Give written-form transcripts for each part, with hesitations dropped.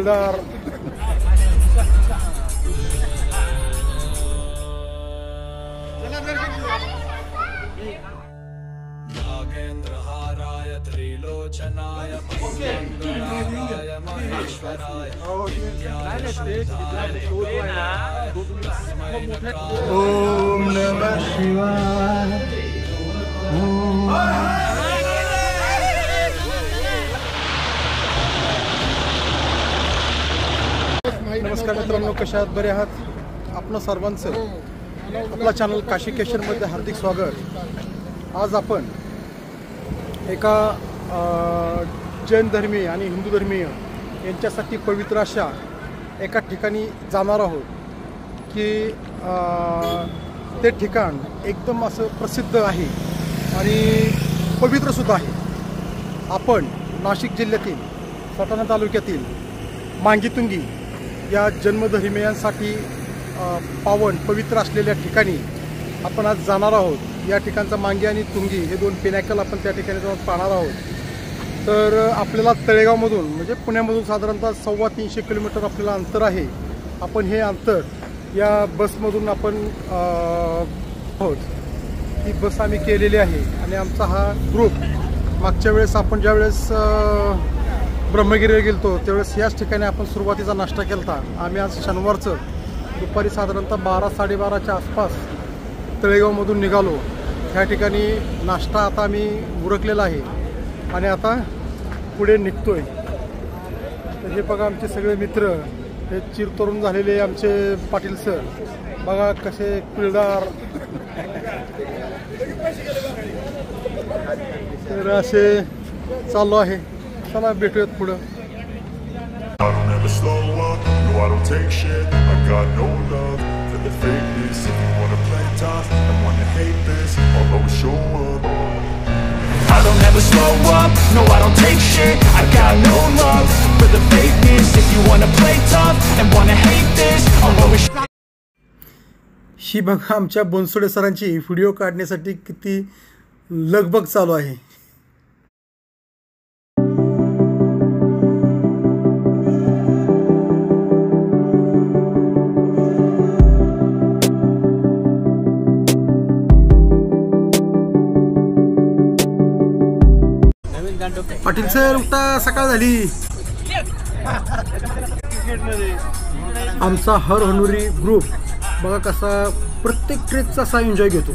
पिळदार नागेंद्रहाराय त्रिलोचनाय मंगलाय महेश्वराय ओम नमः शिवाय। नमस्कार मित्रांनो, कशा आहात? बरे आहात? आपलं सर्वांचं आपला चॅनल काशी केशरमध्ये हार्दिक स्वागत। आज आपण एका जैन धर्मीय आणि हिंदू धर्मीय यांच्यासाठी पवित्र अशा एका ठिकाणी जाणार आहोत की ते ठिकाण एकदम असं प्रसिद्ध आहे आणि पवित्रसुद्धा आहे। आपण नाशिक जिल्ह्यातील सटाणा तालुक्यातील मांगीतुंगी या जन्मधर्मीयांसाठी पावन पवित्र असलेल्या ठिकाणी आपण आज जाणार आहोत। या ठिकाणचा मांगी आणि तुंगी हे दोन पिनॅकल आपण त्या ठिकाणी जाऊन पाहणार आहोत। तर आपल्याला तळेगावमधून म्हणजे पुण्यामधून साधारणतः 350 किलोमीटर आपल्याला अंतर आहे। आपण हे अंतर या बसमधून आपण आहोत। ही बस आम्ही केलेली आहे आणि आमचा हा ग्रुप मागच्या वेळेस आपण ज्यावेळेस ब्रह्मगिरीला गेलतो त्यावेळेस याच ठिकाणी आपण सुरुवातीचा नाश्ता केला होता। आम्ही आज शनिवारचं दुपारी साधारणतः 12-12:30च्या आसपास तळेगावमधून निघालो। ह्या ठिकाणी नाश्ता आता आम्ही उरकलेला आहे आणि आता पुढे निघतोय। तर हे बघा आमचे सगळे मित्र, हे चिरतरुण झालेले आमचे पाटील सर बघा कसे पिळदार। तर असे चालू आहे। चला भेटूयात पुढं। I don't ever slow up, no I don't take shit. I got no love for the fakeness. If you wanna play tough and wanna hate this, I'll always show up. I don't ever slow up, no I don't take shit. I got no love for the fakeness. If you wanna play tough and wanna hate this, I'll always show up. ही बघा आमच्या बनसोडे सरांची video काढण्यासाठी किती लगबग चालू आहे। Patil sir उठा, सकाळ झाली। आमचा हर हनुरी ग्रुप बघा कसा प्रत्येक ट्रेकचा असा एन्जॉय घेतो।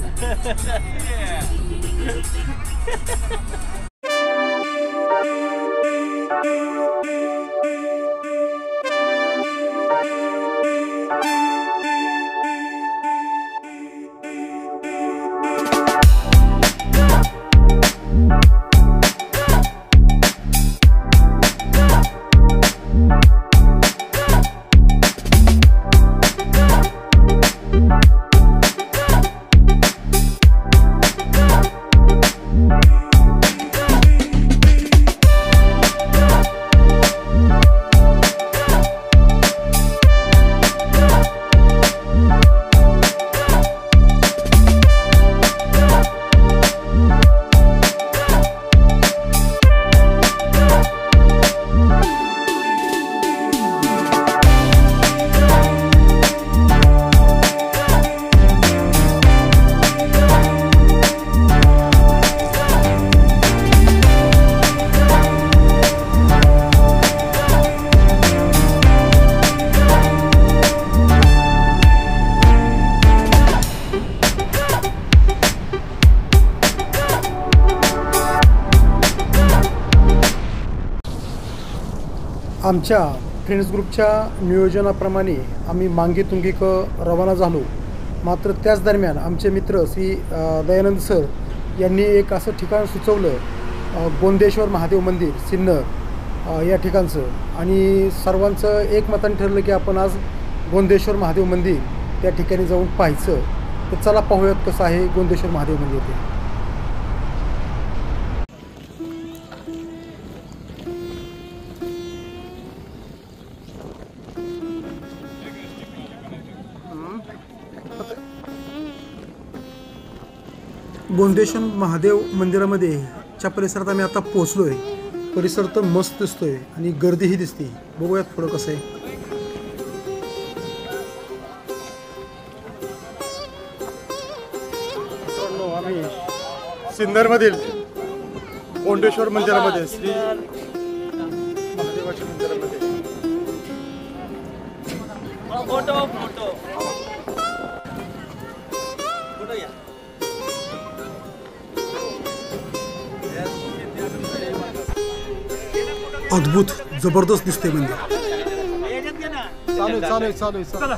आमच्या फ्रेंड्स ग्रुपच्या नियोजनाप्रमाणे आम्ही मांगीतुंगीक रवाना झालो। मात्र त्याच दरम्यान आमचे मित्र श्री दयानंद सर यांनी एक असं ठिकाण सुचवलं, गोंदेश्वर महादेव मंदिर सिन्नर या ठिकाणचं, आणि सर्वांचं एकमताने ठरलं की आपण आज गोंदेश्वर महादेव मंदिर त्या ठिकाणी जाऊन पाहायचं। तर चला पाहूयात कसं आहे गोंदेश्वर महादेव मंदिर ते। गोंदेश्वर महादेव मंदिरामध्ये च्या परिसरात आम्ही आता पोहोचलो आहे परिसर तर मस्त दिसतोय आणि गर्दीही दिसते. बघूयात पुढं कसं आहे. आम्ही सिन्नरमधील गोंडेश्वर मंदिरामध्ये श्री महादेवाच्या मंदिरामध्ये अद्भुत जबरदस्त दिसते मंदिर. चालू चला.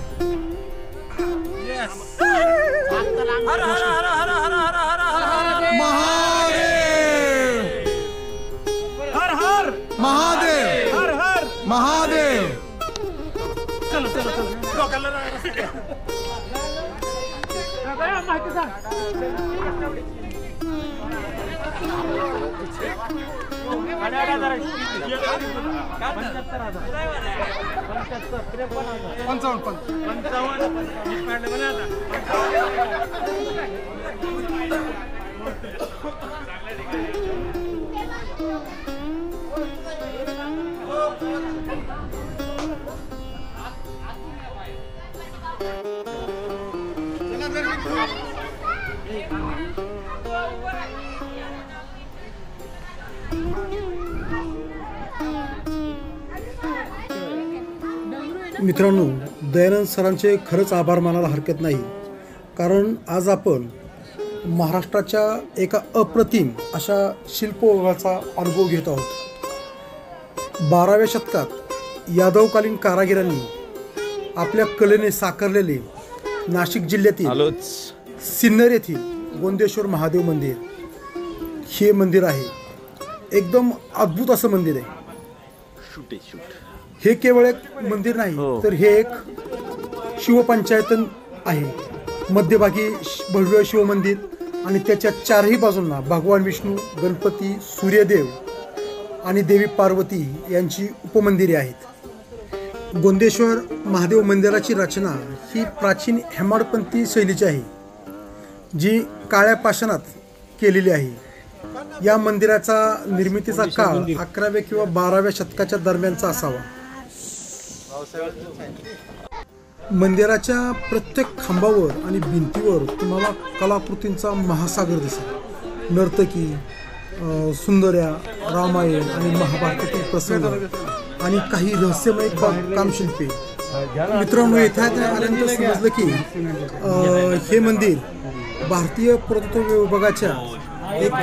महादेव. मित्रांनो, दयानंद सरांचे खरंच आभार मानायला हरकत नाही, कारण आज आपण महाराष्ट्राच्या एका अप्रतिम अशा शिल्पविभागाचा अनुभव घेत आहोत. 12व्या शतकात यादवकालीन कारागिरांनी आपल्या कलेने साकारलेले नाशिक जिल्ह्यातील सिन्नर येथील गोंदेश्वर महादेव मंदिर हे मंदिर आहे. एकदम अद्भुत असं मंदिर आहे. हे केवळ एक मंदिर नाही, तर हे एक शिवपंचायतन आहे. मध्यभागी भव्य शिवमंदिर आणि त्याच्या चारही बाजूंना भगवान विष्णू, गणपती, सूर्यदेव आणि देवी पार्वती यांची उपमंदिरे आहेत. गोंदेश्वर महादेव मंदिराची रचना ही प्राचीन हेमाडपंथी शैलीची आहे, जी काळ्या पाषाणात केलेली आहे. या मंदिराचा निर्मितीचा काळ 11व्या किंवा 12व्या शतकाच्या दरम्यानचा असावा. मंदिराच्या प्रत्येक खांबावर आणि भिंतीवर तुम्हाला कलाकृतींचा महासागर दिसेल. नर्तकी, सुंदर्या, रामायण आणि महाभारतातील प्रसंग आणि काही रहस्यमय कामशिल्पे. मित्रांनो, येथे आल्यानंतर समजलं की हे मंदिर भारतीय पुरातत्व विभागाच्या एक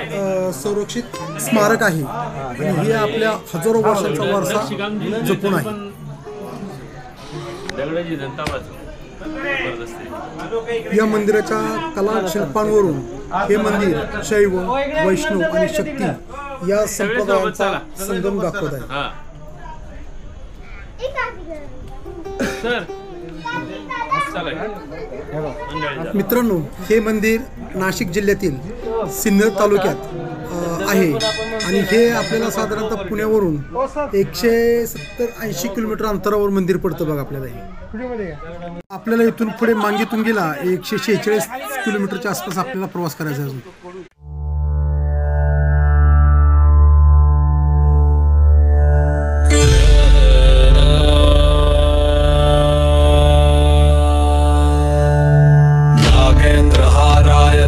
संरक्षित स्मारक आहे आणि हे आपल्या हजारो वर्षांचा वारसा जपून आहे. या मंदिराच्या कलाशिल्पांवरून हे मंदिर शैव, वैष्णव आणि शक्ती या संप्रदायांचा संगम दाखवत आहे. मित्रांनो, हे मंदिर नाशिक जिल्ह्यातील सिन्नर तालुक्यात आहे आणि हे आपल्याला साधारणतः पुण्यावरून 170-80 किलोमीटर अंतरावर मंदिर पडतं बघा. आपल्याला इथून पुढे मांगीतुंगीला 146 किलोमीटरच्या आसपास आपल्याला प्रवास करायचा आहे.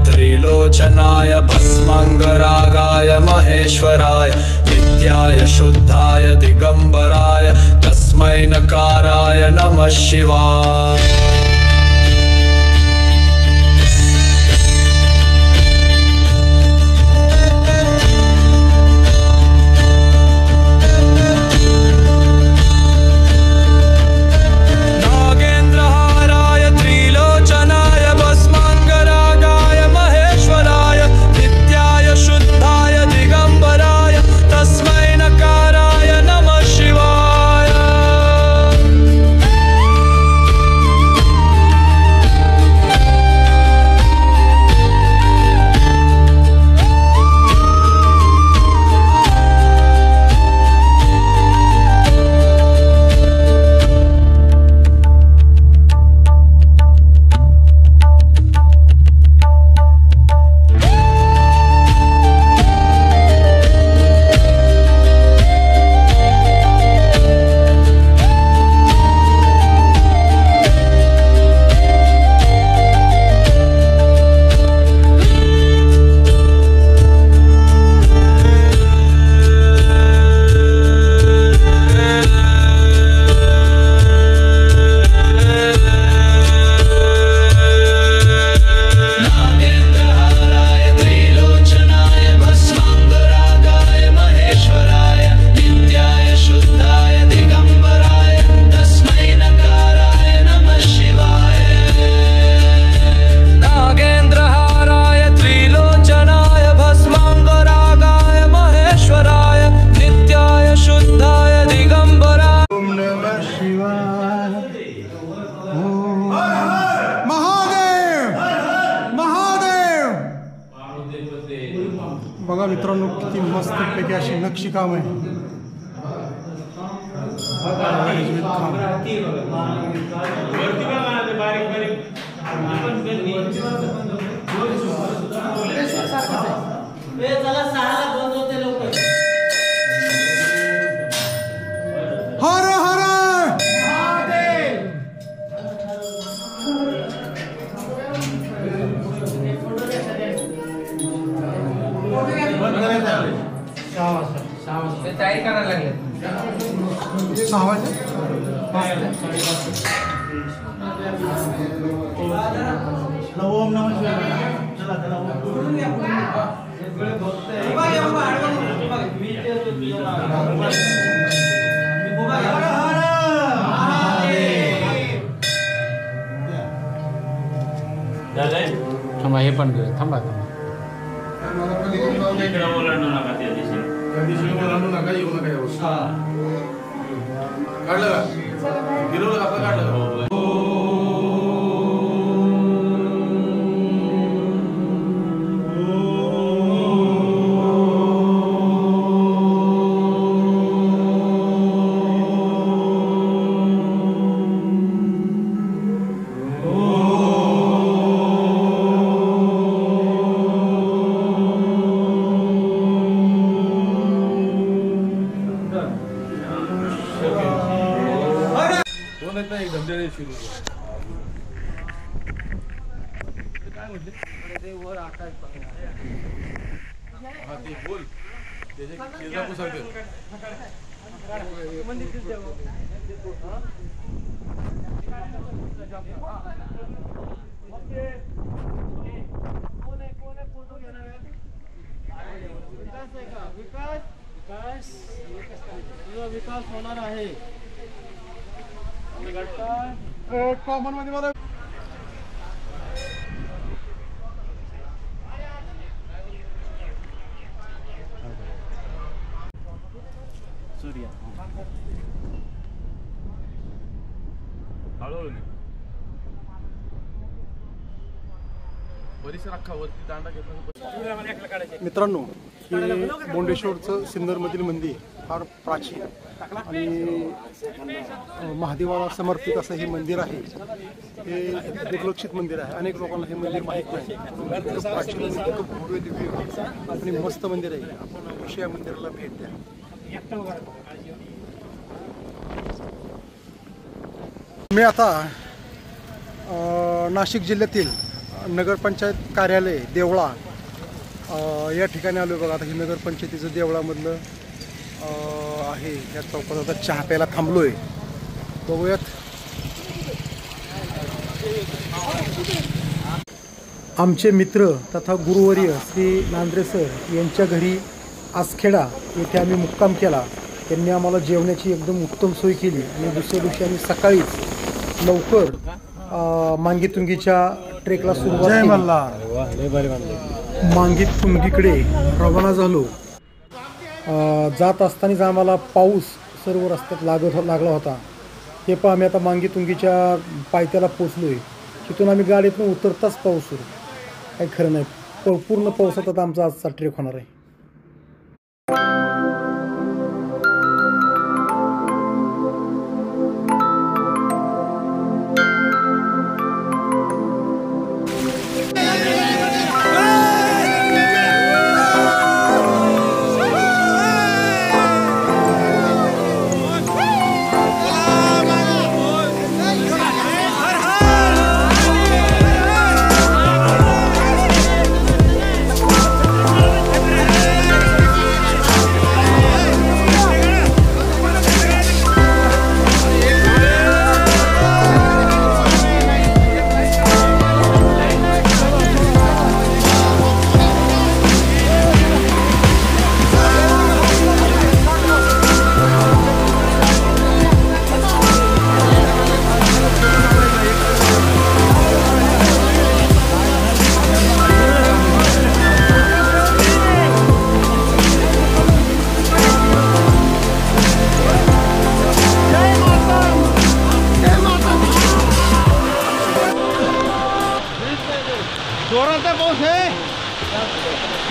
त्रिलोचनाय भस्मंगरागाय महेश्वराय नित्याय शुद्धाय दिगंबराय तस्मै नकाराय नमः शिवाय. बघा मित्रांनो किती मस्तपैकी अशी नक्षीकाम आहे. हर हर तयारी करायला लागले. 6 वाजता ओम नमः शिवाय. थांबा हे पण घेऊ. थांबा काढलं का गिरवलं आपलं काढलं. बोल विकास होणार आहे. कॉमन मध्ये मला मित्रांनो हे बोंडेश्वरचं सिन्नरमधील मंदिर फार प्राचीन आणि महादेवाला समर्पित असं हे मंदिर आहे. हे दुर्लक्षित मंदिर आहे. अनेक लोकांना हे मंदिर माहीत नाही. प्राचीन मंदिर भव्य दिव्य आणि मस्त मंदिर आहे. आपण अवश्य या मंदिराला भेट द्या. मी आता नाशिक जिल्ह्यातील नगरपंचायत कार्यालय देवळा या ठिकाणी आलो. बघा आता ही नगरपंचायतीचं देवळामधलं आहे. या चौकात आता चहा प्यायला थांबलोय. बघूयात. आमचे मित्र तथा गुरुवर्य श्री नांद्रे सर यांच्या घरी आसखेडा येथे आम्ही मुक्काम केला. त्यांनी आम्हाला जेवणाची एकदम उत्तम सोय केली आणि दुसऱ्या दिवशी आम्ही सकाळीच लवकर मांगीतुंगीच्या ट्रेकला सुरुवात केली. मांगीतुंगीकडे रवाना झालो. जात असतानाच आम्हाला पाऊस सर्व रस्त्यात लागला होता. हे पण आम्ही आता मांगीतुंगीच्या पायथ्याला पोचलोय. तिथून आम्ही गाडीतून उतरताच पाऊस सुरू. काही खरं नाही. पूर्ण पावसात आता आमचा आजचा ट्रेक होणार आहे.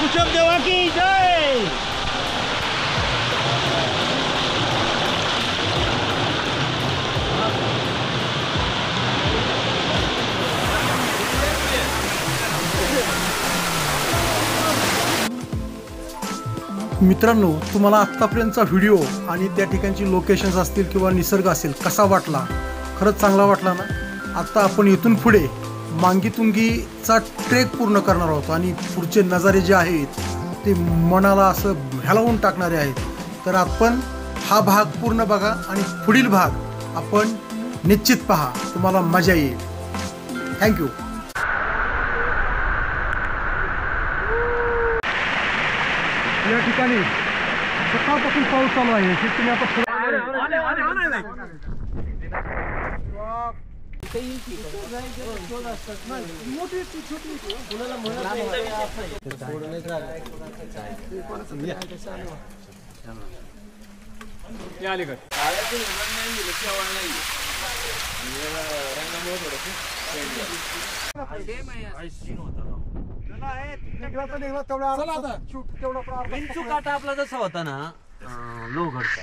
ऋषभ देवा की जय. मित्रांनो, तुम्हाला आत्तापर्यंतचा व्हिडिओ आणि त्या ठिकाणची लोकेशन्स असतील किंवा निसर्ग असेल कसा वाटला? खरंच चांगला वाटला ना? आत्ता आपण इथून पुढे मांगीतुंगीचा ट्रेक पूर्ण करणार आहोत आणि पुढचे नजारे जे आहेत ते मनाला असं हेलावून टाकणारे आहेत. तर आपण हा भाग पूर्ण बघा आणि पुढील भाग आपण निश्चित पहा, तुम्हाला मजा येईल. थँक्यू. या ठिकाणी सकाळपासून पाऊस चालू आहे. हे तुम्ही आता विंचू काटा आपला जसा होता ना लोहगडचा